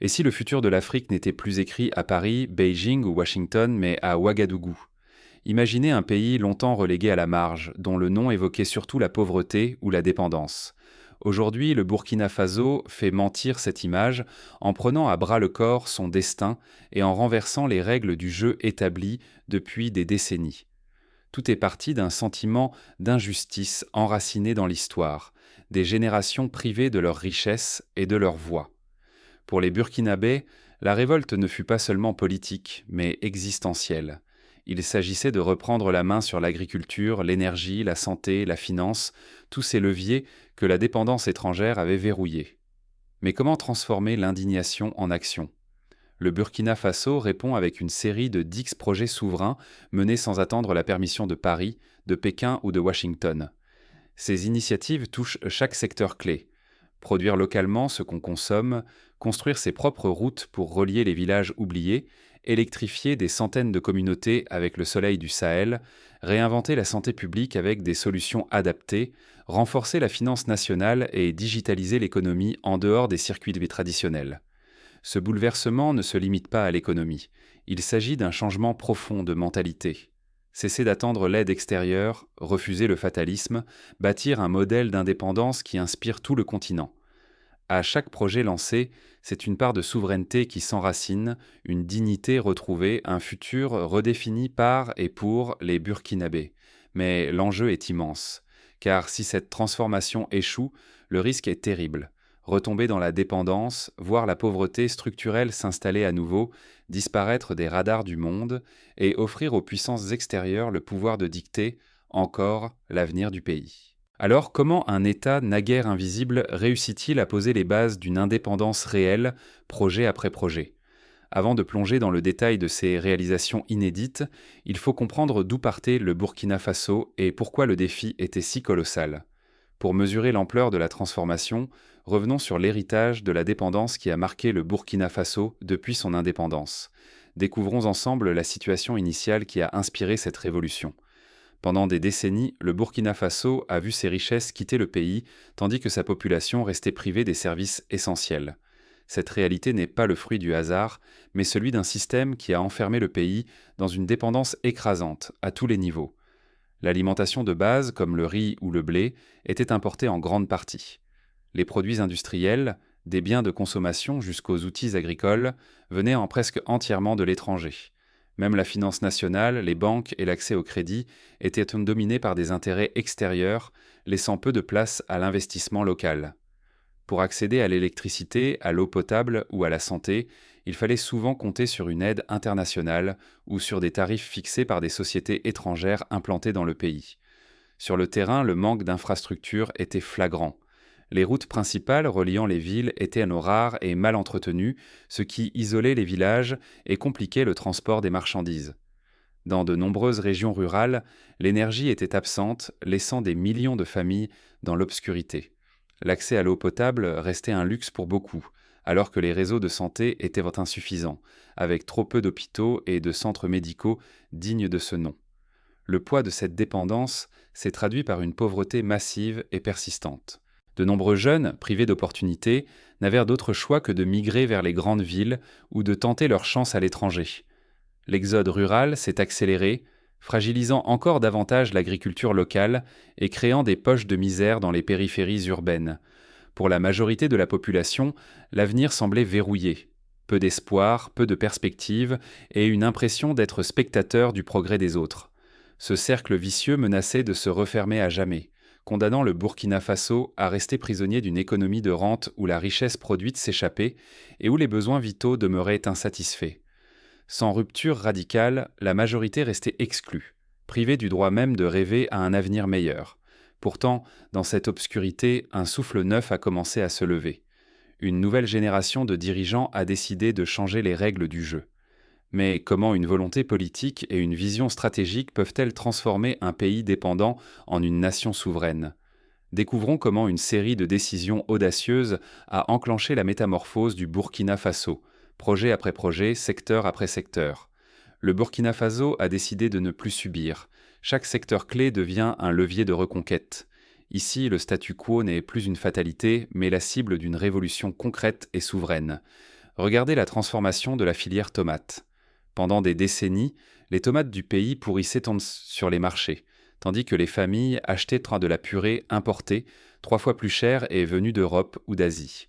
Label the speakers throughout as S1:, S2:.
S1: Et si le futur de l'Afrique n'était plus écrit à Paris, Beijing ou Washington, mais à Ouagadougou? Imaginez un pays longtemps relégué à la marge, dont le nom évoquait surtout la pauvreté ou la dépendance. Aujourd'hui, le Burkina Faso fait mentir cette image en prenant à bras le corps son destin et en renversant les règles du jeu établies depuis des décennies. Tout est parti d'un sentiment d'injustice enraciné dans l'histoire, des générations privées de leur richesse et de leur voix. Pour les Burkinabés, la révolte ne fut pas seulement politique, mais existentielle. Il s'agissait de reprendre la main sur l'agriculture, l'énergie, la santé, la finance, tous ces leviers que la dépendance étrangère avait verrouillés. Mais comment transformer l'indignation en action? Le Burkina Faso répond avec une série de 10 projets souverains menés sans attendre la permission de Paris, de Pékin ou de Washington. Ces initiatives touchent chaque secteur clé. Produire localement ce qu'on consomme, construire ses propres routes pour relier les villages oubliés, électrifier des centaines de communautés avec le soleil du Sahel, réinventer la santé publique avec des solutions adaptées, renforcer la finance nationale et digitaliser l'économie en dehors des circuits traditionnels. Ce bouleversement ne se limite pas à l'économie. Il s'agit d'un changement profond de mentalité. Cesser d'attendre l'aide extérieure, refuser le fatalisme, bâtir un modèle d'indépendance qui inspire tout le continent. À chaque projet lancé, c'est une part de souveraineté qui s'enracine, une dignité retrouvée, un futur redéfini par et pour les Burkinabés. Mais l'enjeu est immense, car si cette transformation échoue, le risque est terrible. Retomber dans la dépendance, voir la pauvreté structurelle s'installer à nouveau, disparaître des radars du monde, et offrir aux puissances extérieures le pouvoir de dicter, encore, l'avenir du pays. Alors, comment un État naguère invisible réussit-il à poser les bases d'une indépendance réelle, projet après projet? Avant de plonger dans le détail de ces réalisations inédites, il faut comprendre d'où partait le Burkina Faso et pourquoi le défi était si colossal. Pour mesurer l'ampleur de la transformation, revenons sur l'héritage de la dépendance qui a marqué le Burkina Faso depuis son indépendance. Découvrons ensemble la situation initiale qui a inspiré cette révolution. Pendant des décennies, le Burkina Faso a vu ses richesses quitter le pays, tandis que sa population restait privée des services essentiels. Cette réalité n'est pas le fruit du hasard, mais celui d'un système qui a enfermé le pays dans une dépendance écrasante, à tous les niveaux. L'alimentation de base, comme le riz ou le blé, était importée en grande partie. Les produits industriels, des biens de consommation jusqu'aux outils agricoles, venaient en presque entièrement de l'étranger. Même la finance nationale, les banques et l'accès au crédit étaient dominés par des intérêts extérieurs, laissant peu de place à l'investissement local. Pour accéder à l'électricité, à l'eau potable ou à la santé, il fallait souvent compter sur une aide internationale ou sur des tarifs fixés par des sociétés étrangères implantées dans le pays. Sur le terrain, le manque d'infrastructures était flagrant. Les routes principales reliant les villes étaient rares et mal entretenues, ce qui isolait les villages et compliquait le transport des marchandises. Dans de nombreuses régions rurales, l'énergie était absente, laissant des millions de familles dans l'obscurité. L'accès à l'eau potable restait un luxe pour beaucoup, alors que les réseaux de santé étaient insuffisants, avec trop peu d'hôpitaux et de centres médicaux dignes de ce nom. Le poids de cette dépendance s'est traduit par une pauvreté massive et persistante. De nombreux jeunes, privés d'opportunités, n'avaient d'autre choix que de migrer vers les grandes villes ou de tenter leur chance à l'étranger. L'exode rural s'est accéléré, fragilisant encore davantage l'agriculture locale et créant des poches de misère dans les périphéries urbaines. Pour la majorité de la population, l'avenir semblait verrouillé. Peu d'espoir, peu de perspectives et une impression d'être spectateur du progrès des autres. Ce cercle vicieux menaçait de se refermer à jamais, condamnant le Burkina Faso à rester prisonnier d'une économie de rente où la richesse produite s'échappait et où les besoins vitaux demeuraient insatisfaits. Sans rupture radicale, la majorité restait exclue, privée du droit même de rêver à un avenir meilleur. Pourtant, dans cette obscurité, un souffle neuf a commencé à se lever. Une nouvelle génération de dirigeants a décidé de changer les règles du jeu. Mais comment une volonté politique et une vision stratégique peuvent-elles transformer un pays dépendant en une nation souveraine? Découvrons comment une série de décisions audacieuses a enclenché la métamorphose du Burkina Faso, projet après projet, secteur après secteur. Le Burkina Faso a décidé de ne plus subir. Chaque secteur clé devient un levier de reconquête. Ici, le statu quo n'est plus une fatalité, mais la cible d'une révolution concrète et souveraine. Regardez la transformation de la filière tomate. Pendant des décennies, les tomates du pays pourrissaient sur les marchés, tandis que les familles achetaient de la purée importée, 3 fois plus chère et venue d'Europe ou d'Asie.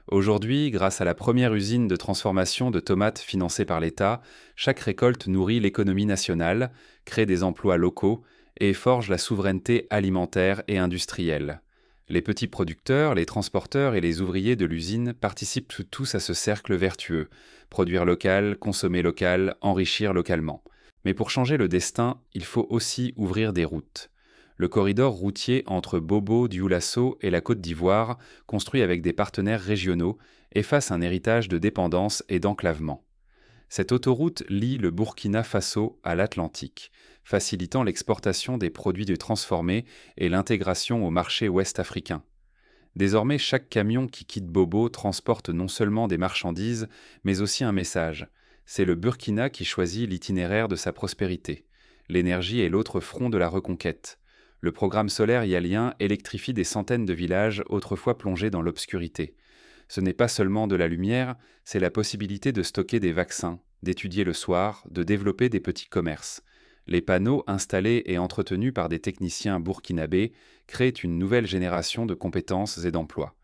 S1: Aujourd'hui, grâce à la première usine de transformation de tomates financée par l'État, chaque récolte nourrit l'économie nationale, crée des emplois locaux et forge la souveraineté alimentaire et industrielle. Les petits producteurs, les transporteurs et les ouvriers de l'usine participent tous à ce cercle vertueux: produire local, consommer local, enrichir localement. Mais pour changer le destin, il faut aussi ouvrir des routes. Le corridor routier entre Bobo, Dioulasso et la Côte d'Ivoire, construit avec des partenaires régionaux, efface un héritage de dépendance et d'enclavement. Cette autoroute lie le Burkina Faso à l'Atlantique, facilitant l'exportation des produits transformés et l'intégration au marché ouest africain. Désormais, chaque camion qui quitte Bobo transporte non seulement des marchandises, mais aussi un message. C'est le Burkina qui choisit l'itinéraire de sa prospérité. L'énergie est l'autre front de la reconquête. Le programme solaire hyalien électrifie des centaines de villages autrefois plongés dans l'obscurité. Ce n'est pas seulement de la lumière, c'est la possibilité de stocker des vaccins, d'étudier le soir, de développer des petits commerces. Les panneaux installés et entretenus par des techniciens burkinabés créent une nouvelle génération de compétences et d'emplois.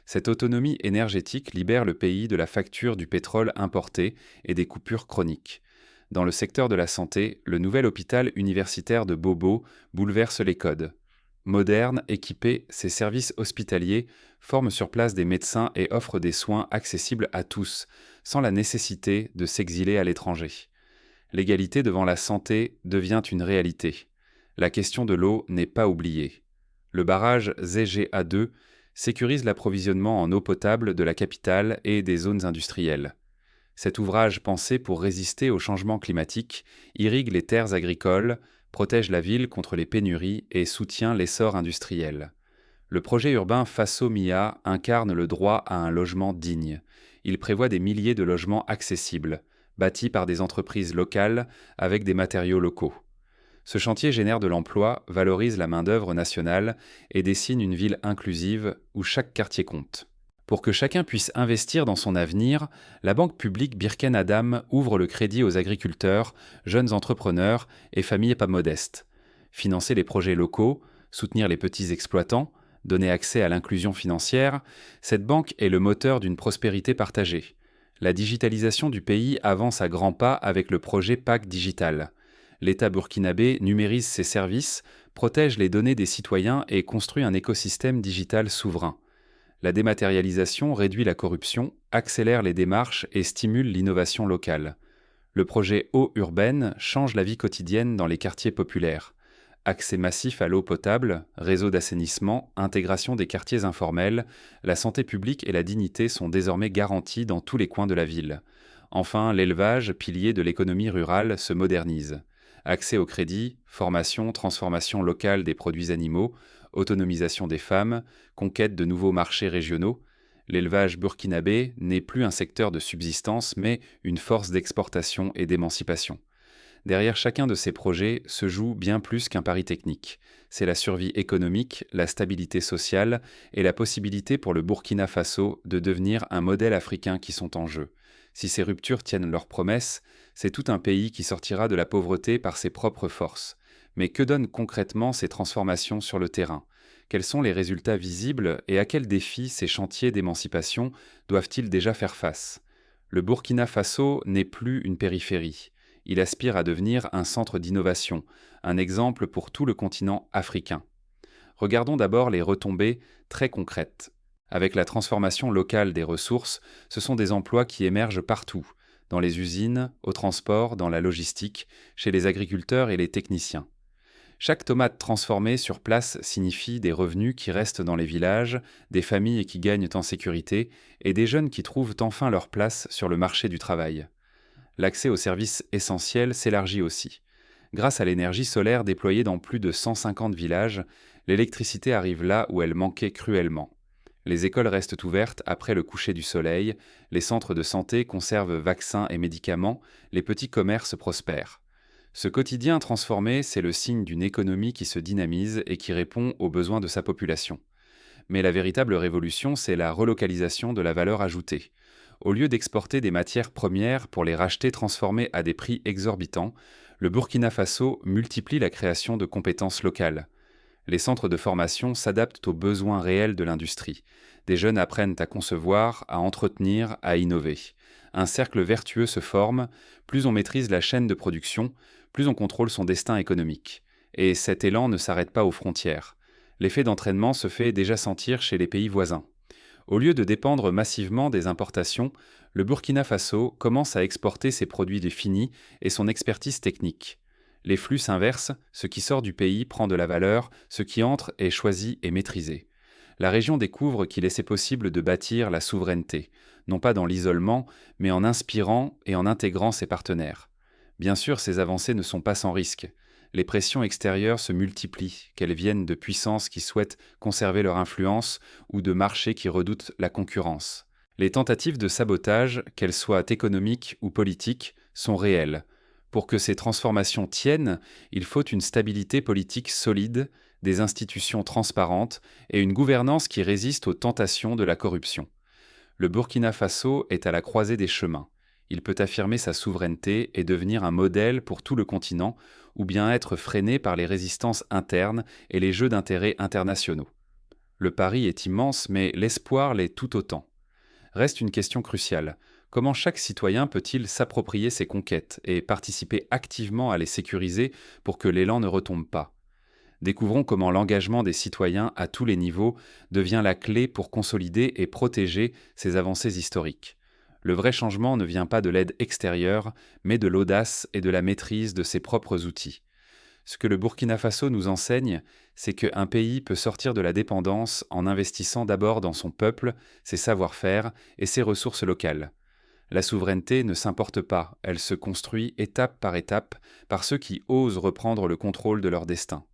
S1: Cette autonomie énergétique libère le pays de la facture du pétrole importé et des coupures chroniques. Dans le secteur de la santé, le nouvel hôpital universitaire de Bobo bouleverse les codes. Moderne, équipé, ses services hospitaliers forment sur place des médecins et offrent des soins accessibles à tous, sans la nécessité de s'exiler à l'étranger. L'égalité devant la santé devient une réalité. La question de l'eau n'est pas oubliée. Le barrage ZGA2 sécurise l'approvisionnement en eau potable de la capitale et des zones industrielles. Cet ouvrage pensé pour résister au changement climatique irrigue les terres agricoles, protège la ville contre les pénuries et soutient l'essor industriel. Le projet urbain Faso Mia incarne le droit à un logement digne. Il prévoit des milliers de logements accessibles, bâtis par des entreprises locales avec des matériaux locaux. Ce chantier génère de l'emploi, valorise la main-d'œuvre nationale et dessine une ville inclusive où chaque quartier compte. Pour que chacun puisse investir dans son avenir, la banque publique Birken Adam ouvre le crédit aux agriculteurs, jeunes entrepreneurs et familles pas modestes. Financer les projets locaux, soutenir les petits exploitants, donner accès à l'inclusion financière, cette banque est le moteur d'une prospérité partagée. La digitalisation du pays avance à grands pas avec le projet PAC Digital. L'État burkinabé numérise ses services, protège les données des citoyens et construit un écosystème digital souverain. La dématérialisation réduit la corruption, accélère les démarches et stimule l'innovation locale. Le projet Eau urbaine change la vie quotidienne dans les quartiers populaires. Accès massif à l'eau potable, réseau d'assainissement, intégration des quartiers informels, la santé publique et la dignité sont désormais garanties dans tous les coins de la ville. Enfin, l'élevage, pilier de l'économie rurale, se modernise. Accès au crédit, formation, transformation locale des produits animaux, autonomisation des femmes, conquête de nouveaux marchés régionaux. L'élevage burkinabé n'est plus un secteur de subsistance, mais une force d'exportation et d'émancipation. Derrière chacun de ces projets se joue bien plus qu'un pari technique. C'est la survie économique, la stabilité sociale et la possibilité pour le Burkina Faso de devenir un modèle africain qui sont en jeu. Si ces ruptures tiennent leurs promesses, c'est tout un pays qui sortira de la pauvreté par ses propres forces. Mais que donnent concrètement ces transformations sur le terrain ? Quels sont les résultats visibles et à quels défis ces chantiers d'émancipation doivent-ils déjà faire face ? Le Burkina Faso n'est plus une périphérie. Il aspire à devenir un centre d'innovation, un exemple pour tout le continent africain. Regardons d'abord les retombées très concrètes. Avec la transformation locale des ressources, ce sont des emplois qui émergent partout, dans les usines, au transport, dans la logistique, chez les agriculteurs et les techniciens. Chaque tomate transformée sur place signifie des revenus qui restent dans les villages, des familles qui gagnent en sécurité et des jeunes qui trouvent enfin leur place sur le marché du travail. L'accès aux services essentiels s'élargit aussi. Grâce à l'énergie solaire déployée dans plus de 150 villages, l'électricité arrive là où elle manquait cruellement. Les écoles restent ouvertes après le coucher du soleil, les centres de santé conservent vaccins et médicaments, les petits commerces prospèrent. Ce quotidien transformé, c'est le signe d'une économie qui se dynamise et qui répond aux besoins de sa population. Mais la véritable révolution, c'est la relocalisation de la valeur ajoutée. Au lieu d'exporter des matières premières pour les racheter transformées à des prix exorbitants, le Burkina Faso multiplie la création de compétences locales. Les centres de formation s'adaptent aux besoins réels de l'industrie. Des jeunes apprennent à concevoir, à entretenir, à innover. Un cercle vertueux se forme, plus on maîtrise la chaîne de production, plus on contrôle son destin économique. Et cet élan ne s'arrête pas aux frontières. L'effet d'entraînement se fait déjà sentir chez les pays voisins. Au lieu de dépendre massivement des importations, le Burkina Faso commence à exporter ses produits finis et son expertise technique. Les flux s'inversent, ce qui sort du pays prend de la valeur, ce qui entre est choisi et maîtrisé. La région découvre qu'il est possible de bâtir la souveraineté, non pas dans l'isolement, mais en inspirant et en intégrant ses partenaires. Bien sûr, ces avancées ne sont pas sans risque. Les pressions extérieures se multiplient, qu'elles viennent de puissances qui souhaitent conserver leur influence ou de marchés qui redoutent la concurrence. Les tentatives de sabotage, qu'elles soient économiques ou politiques, sont réelles. Pour que ces transformations tiennent, il faut une stabilité politique solide, des institutions transparentes et une gouvernance qui résiste aux tentations de la corruption. Le Burkina Faso est à la croisée des chemins. Il peut affirmer sa souveraineté et devenir un modèle pour tout le continent, ou bien être freiné par les résistances internes et les jeux d'intérêts internationaux. Le pari est immense, mais l'espoir l'est tout autant. Reste une question cruciale. Comment chaque citoyen peut-il s'approprier ses conquêtes et participer activement à les sécuriser pour que l'élan ne retombe pas ? Découvrons comment l'engagement des citoyens à tous les niveaux devient la clé pour consolider et protéger ces avancées historiques. Le vrai changement ne vient pas de l'aide extérieure, mais de l'audace et de la maîtrise de ses propres outils. Ce que le Burkina Faso nous enseigne, c'est qu'un pays peut sortir de la dépendance en investissant d'abord dans son peuple, ses savoir-faire et ses ressources locales. La souveraineté ne s'importe pas, elle se construit étape par ceux qui osent reprendre le contrôle de leur destin.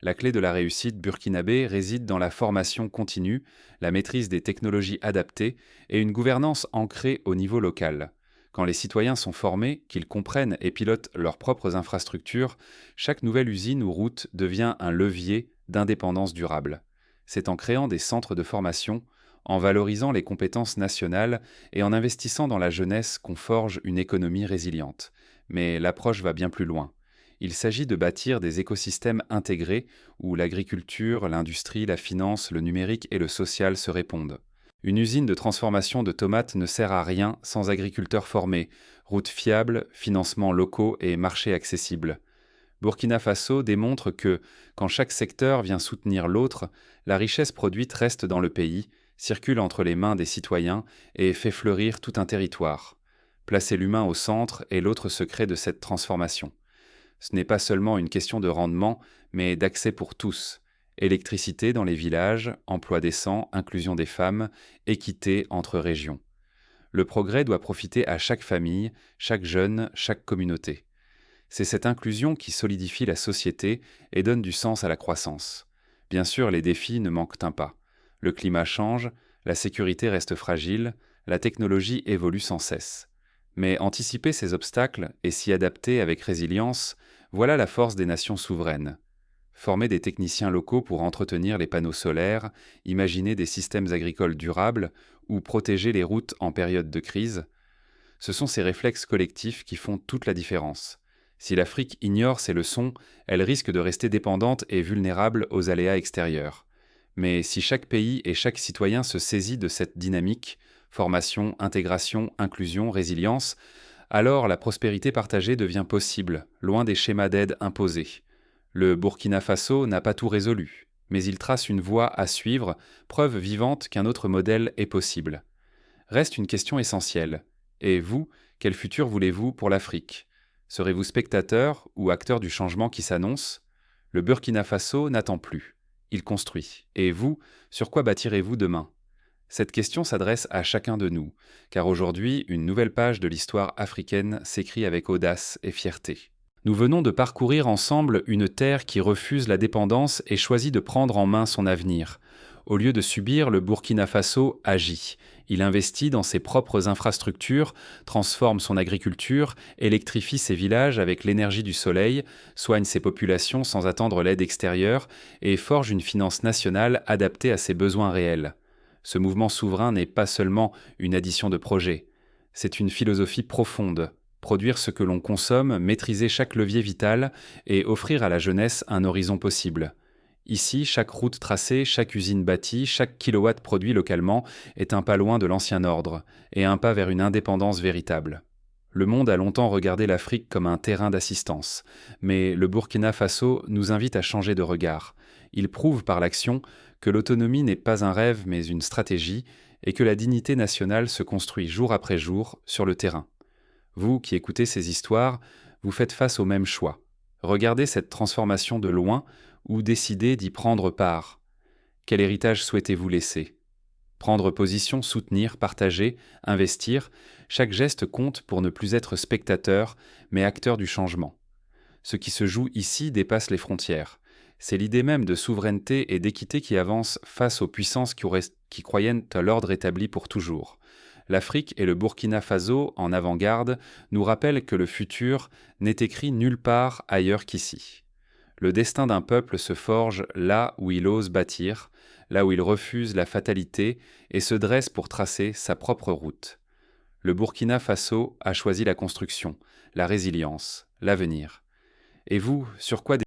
S1: La clé de la réussite burkinabé réside dans la formation continue, la maîtrise des technologies adaptées et une gouvernance ancrée au niveau local. Quand les citoyens sont formés, qu'ils comprennent et pilotent leurs propres infrastructures, chaque nouvelle usine ou route devient un levier d'indépendance durable. C'est en créant des centres de formation, en valorisant les compétences nationales et en investissant dans la jeunesse qu'on forge une économie résiliente. Mais l'approche va bien plus loin. Il s'agit de bâtir des écosystèmes intégrés où l'agriculture, l'industrie, la finance, le numérique et le social se répondent. Une usine de transformation de tomates ne sert à rien sans agriculteurs formés, routes fiables, financements locaux et marchés accessibles. Burkina Faso démontre que, quand chaque secteur vient soutenir l'autre, la richesse produite reste dans le pays, circule entre les mains des citoyens et fait fleurir tout un territoire. Placer l'humain au centre est l'autre secret de cette transformation. Ce n'est pas seulement une question de rendement, mais d'accès pour tous. Électricité dans les villages, emploi décent, inclusion des femmes, équité entre régions. Le progrès doit profiter à chaque famille, chaque jeune, chaque communauté. C'est cette inclusion qui solidifie la société et donne du sens à la croissance. Bien sûr, les défis ne manquent pas. Le climat change, la sécurité reste fragile, la technologie évolue sans cesse. Mais anticiper ces obstacles et s'y adapter avec résilience, voilà la force des nations souveraines. Former des techniciens locaux pour entretenir les panneaux solaires, imaginer des systèmes agricoles durables ou protéger les routes en période de crise, ce sont ces réflexes collectifs qui font toute la différence. Si l'Afrique ignore ces leçons, elle risque de rester dépendante et vulnérable aux aléas extérieurs. Mais si chaque pays et chaque citoyen se saisit de cette dynamique, formation, intégration, inclusion, résilience, alors la prospérité partagée devient possible, loin des schémas d'aide imposés. Le Burkina Faso n'a pas tout résolu, mais il trace une voie à suivre, preuve vivante qu'un autre modèle est possible. Reste une question essentielle. Et vous, quel futur voulez-vous pour l'Afrique ? Serez-vous spectateur ou acteur du changement qui s'annonce ? Le Burkina Faso n'attend plus. Il construit. Et vous, sur quoi bâtirez-vous demain ? Cette question s'adresse à chacun de nous, car aujourd'hui, une nouvelle page de l'histoire africaine s'écrit avec audace et fierté. Nous venons de parcourir ensemble une terre qui refuse la dépendance et choisit de prendre en main son avenir. Au lieu de subir, le Burkina Faso agit. Il investit dans ses propres infrastructures, transforme son agriculture, électrifie ses villages avec l'énergie du soleil, soigne ses populations sans attendre l'aide extérieure et forge une finance nationale adaptée à ses besoins réels. Ce mouvement souverain n'est pas seulement une addition de projets, c'est une philosophie profonde. Produire ce que l'on consomme, maîtriser chaque levier vital et offrir à la jeunesse un horizon possible. Ici, chaque route tracée, chaque usine bâtie, chaque kilowatt produit localement est un pas loin de l'ancien ordre et un pas vers une indépendance véritable. Le monde a longtemps regardé l'Afrique comme un terrain d'assistance, mais le Burkina Faso nous invite à changer de regard. Il prouve par l'action que l'autonomie n'est pas un rêve mais une stratégie et que la dignité nationale se construit jour après jour sur le terrain. Vous qui écoutez ces histoires, vous faites face au même choix. Regardez cette transformation de loin ou décidez d'y prendre part. Quel héritage souhaitez-vous laisser ? Prendre position, soutenir, partager, investir, chaque geste compte pour ne plus être spectateur, mais acteur du changement. Ce qui se joue ici dépasse les frontières. C'est l'idée même de souveraineté et d'équité qui avance face aux puissances qui croyaient à l'ordre établi pour toujours. L'Afrique et le Burkina Faso, en avant-garde, nous rappellent que le futur n'est écrit nulle part ailleurs qu'ici. Le destin d'un peuple se forge là où il ose bâtir, là où il refuse la fatalité et se dresse pour tracer sa propre route. Le Burkina Faso a choisi la construction, la résilience, l'avenir. Et vous, sur quoi